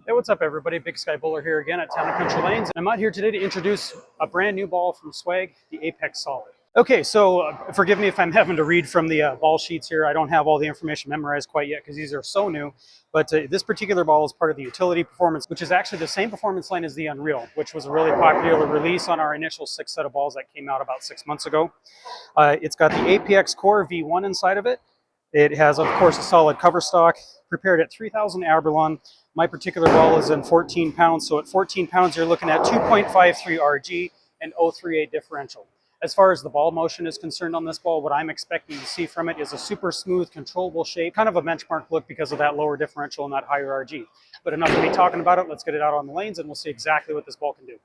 Hey, what's up everybody? Big Sky Bowler here again at Town & Country Lanes. I'm out here today to introduce a brand new ball from Swag, the Apex Solid. Okay, so forgive me if I'm having to read from the ball sheets here. I don't have all the information memorized quite yet because these are so new. But this particular ball is part of the Utility Performance, which is actually the same performance line as the Unreal, which was a really popular release on our initial 6 set of balls that came out about 6 months ago. It's got the APX Core V1 inside of it. It has, of course, a solid cover stock, prepared at 3,000 Abralon. My particular ball is in 14 pounds, so at 14 pounds you're looking at 2.53 RG and 0.38 differential. As far as the ball motion is concerned on this ball, what I'm expecting to see from it is a super smooth, controllable shape, kind of a benchmark look because of that lower differential and that higher RG. But enough of me talking about it, let's get it out on the lanes and we'll see exactly what this ball can do.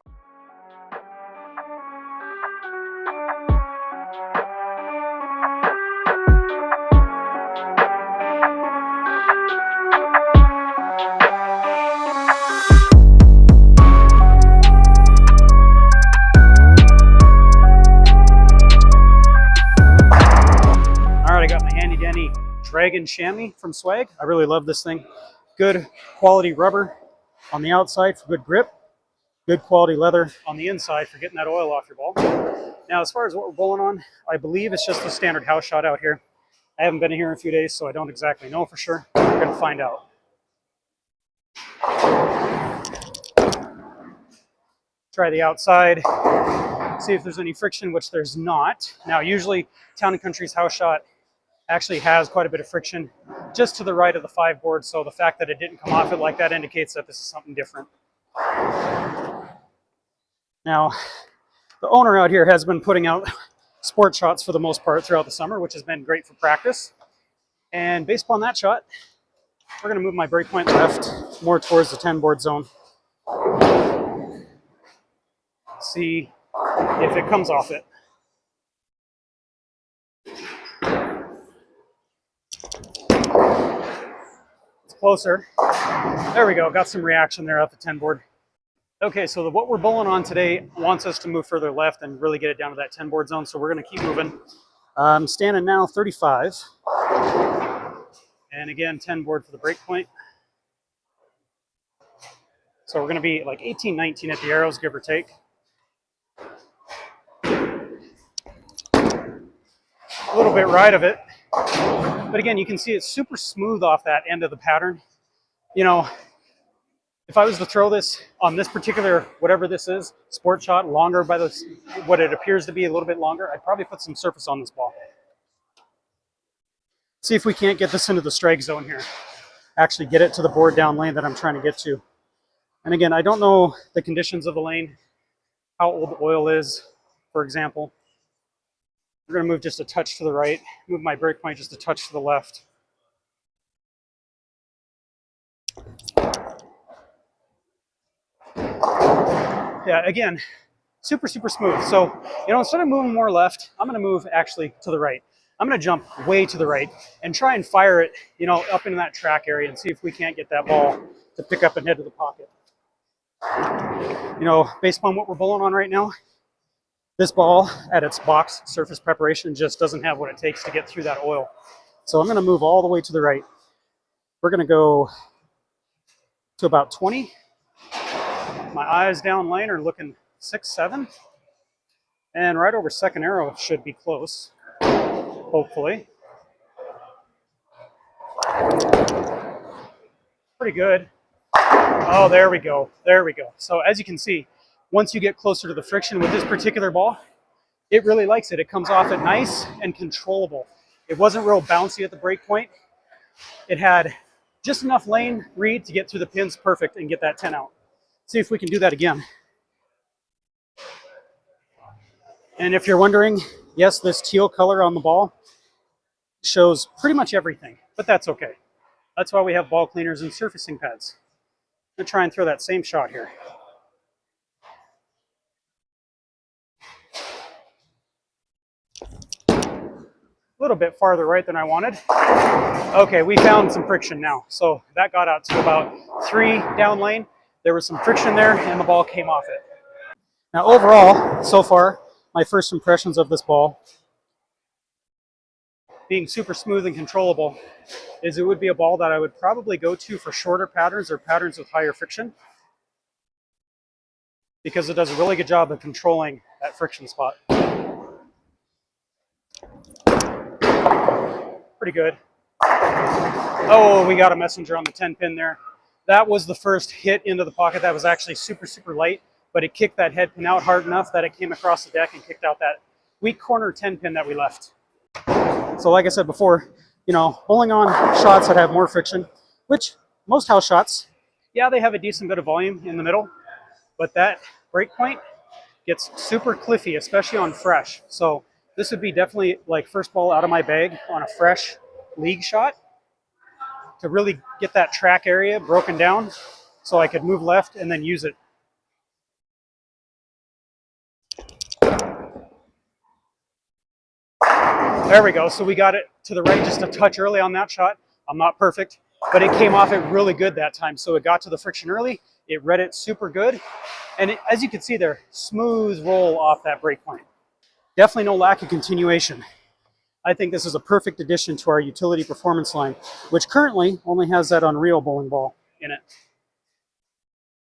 Dragon Chamois from Swag. I really love this thing. Good quality rubber on the outside for good grip. Good quality leather on the inside for getting that oil off your ball. Now, as far as what we're bowling on, I believe it's just a standard house shot out here. I haven't been here in a few days, so I don't exactly know for sure. We're going to find out. Try the outside. See if there's any friction, which there's not. Now, usually Town & Country's house shot actually has quite a bit of friction just to the right of the 5 board, so the fact that it didn't come off it like that indicates that this is something different. Now, the owner out here has been putting out sport shots for the most part throughout the summer, which has been great for practice. And based upon that shot, we're going to move my break point left more towards the 10 board zone. See if it comes off it. Closer. There we go. Got some reaction there at the 10 board. Okay, so what we're bowling on today wants us to move further left and really get it down to that 10 board zone, so we're going to keep moving. I'm standing now 35. And again, 10 board for the break point. So we're going to be like 18, 19 at the arrows, give or take. A little bit right of it. But again, you can see it's super smooth off that end of the pattern. You know, if I was to throw this on this particular, whatever this is, sport shot, longer by what it appears to be a little bit longer, I'd probably put some surface on this ball. See if we can't get this into the strike zone here. Actually get it to the board down lane that I'm trying to get to. And again, I don't know the conditions of the lane, how old the oil is, for example. We're going to move just a touch to the right, move my break point just a touch to the left. Yeah, again, super, super smooth. So, you know, instead of moving more left, I'm going to move actually to the right. I'm going to jump way to the right and try and fire it, you know, up into that track area and see if we can't get that ball to pick up and head to the pocket. You know, based upon what we're bowling on right now, this ball at its box surface preparation just doesn't have what it takes to get through that oil. So I'm going to move all the way to the right. We're going to go to about 20. My eyes down lane are looking 6, 7. And right over second arrow should be close, hopefully. Pretty good. Oh, there we go. There we go. So as you can see, once you get closer to the friction with this particular ball, it really likes it. It comes off it nice and controllable. It wasn't real bouncy at the break point. It had just enough lane read to get through the pins perfect and get that 10 out. See if we can do that again. And if you're wondering, yes, this teal color on the ball shows pretty much everything, but that's okay. That's why we have ball cleaners and surfacing pads. I'm going to try and throw that same shot here. A little bit farther right than I wanted. Okay, we found some friction now. So that got out to about 3 down lane. There was some friction there and the ball came off it. Now overall, so far, my first impressions of this ball, being super smooth and controllable, is it would be a ball that I would probably go to for shorter patterns or patterns with higher friction, because it does a really good job of controlling that friction spot. Pretty good. Oh, we got a messenger on the 10 pin there. That was the first hit into the pocket. That was actually super, super light, but it kicked that head pin out hard enough that it came across the deck and kicked out that weak corner 10 pin that we left. So like I said before, you know, bowling on shots that have more friction, which most house shots, yeah, they have a decent bit of volume in the middle, but that break point gets super cliffy, especially on fresh. So this would be definitely like first ball out of my bag on a fresh league shot to really get that track area broken down so I could move left and then use it. There we go. So we got it to the right just a touch early on that shot. I'm not perfect, but it came off it really good that time. So it got to the friction early. It read it super good. And it, as you can see there, smooth roll off that break point. Definitely no lack of continuation. I think this is a perfect addition to our utility performance line, which currently only has that Unreal bowling ball in it.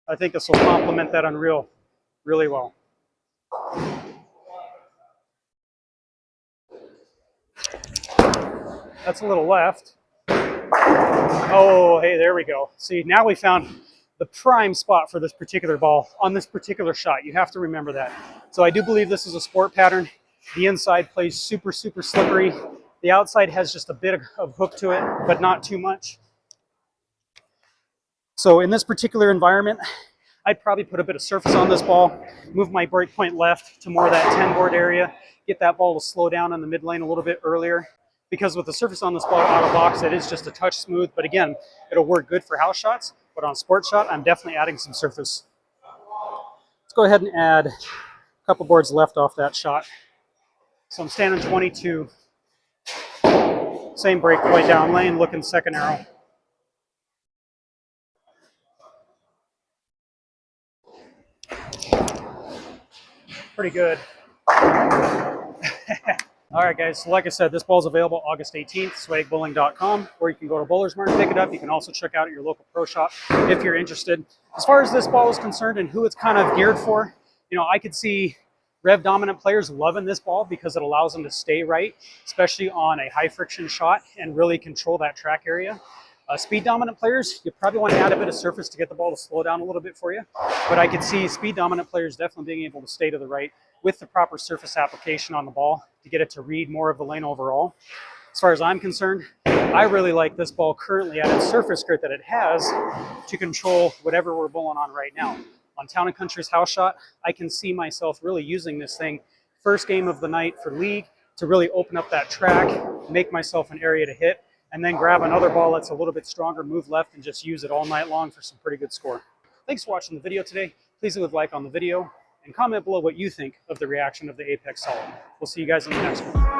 I think this will complement that Unreal really well. That's a little left. Oh, hey, there we go. See, now we found the prime spot for this particular ball on this particular shot. You have to remember that. So I do believe this is a sport pattern. The inside plays super, super slippery. The outside has just a bit of hook to it, but not too much. So in this particular environment, I'd probably put a bit of surface on this ball, move my break point left to more of that 10 board area, get that ball to slow down on the mid lane a little bit earlier. Because with the surface on this ball out of box, it is just a touch smooth, but again, it'll work good for house shots. But on sports shot, I'm definitely adding some surface. Let's go ahead and add a couple boards left off that shot. So I'm standing 22. Same break point down lane, looking second arrow. Pretty good. All right, guys, so like I said, this ball is available August 18th, swagbowling.com, or you can go to Bowler's Mart and pick it up. You can also check out your local pro shop if you're interested. As far as this ball is concerned and who it's kind of geared for, you know, I could see rev dominant players loving this ball because it allows them to stay right, especially on a high friction shot and really control that track area. Speed dominant players, you probably want to add a bit of surface to get the ball to slow down a little bit for you. But I could see speed dominant players definitely being able to stay to the right with the proper surface application on the ball to get it to read more of the lane overall. As far as I'm concerned, I really like this ball currently at its surface grit that it has to control whatever we're bowling on right now. On Town & Country's house shot, I can see myself really using this thing first game of the night for league to really open up that track, make myself an area to hit, and then grab another ball that's a little bit stronger, move left, and just use it all night long for some pretty good score. Thanks for watching the video today. Please leave a like on the video and comment below what you think of the reaction of the Apex Solid. We'll see you guys in the next one.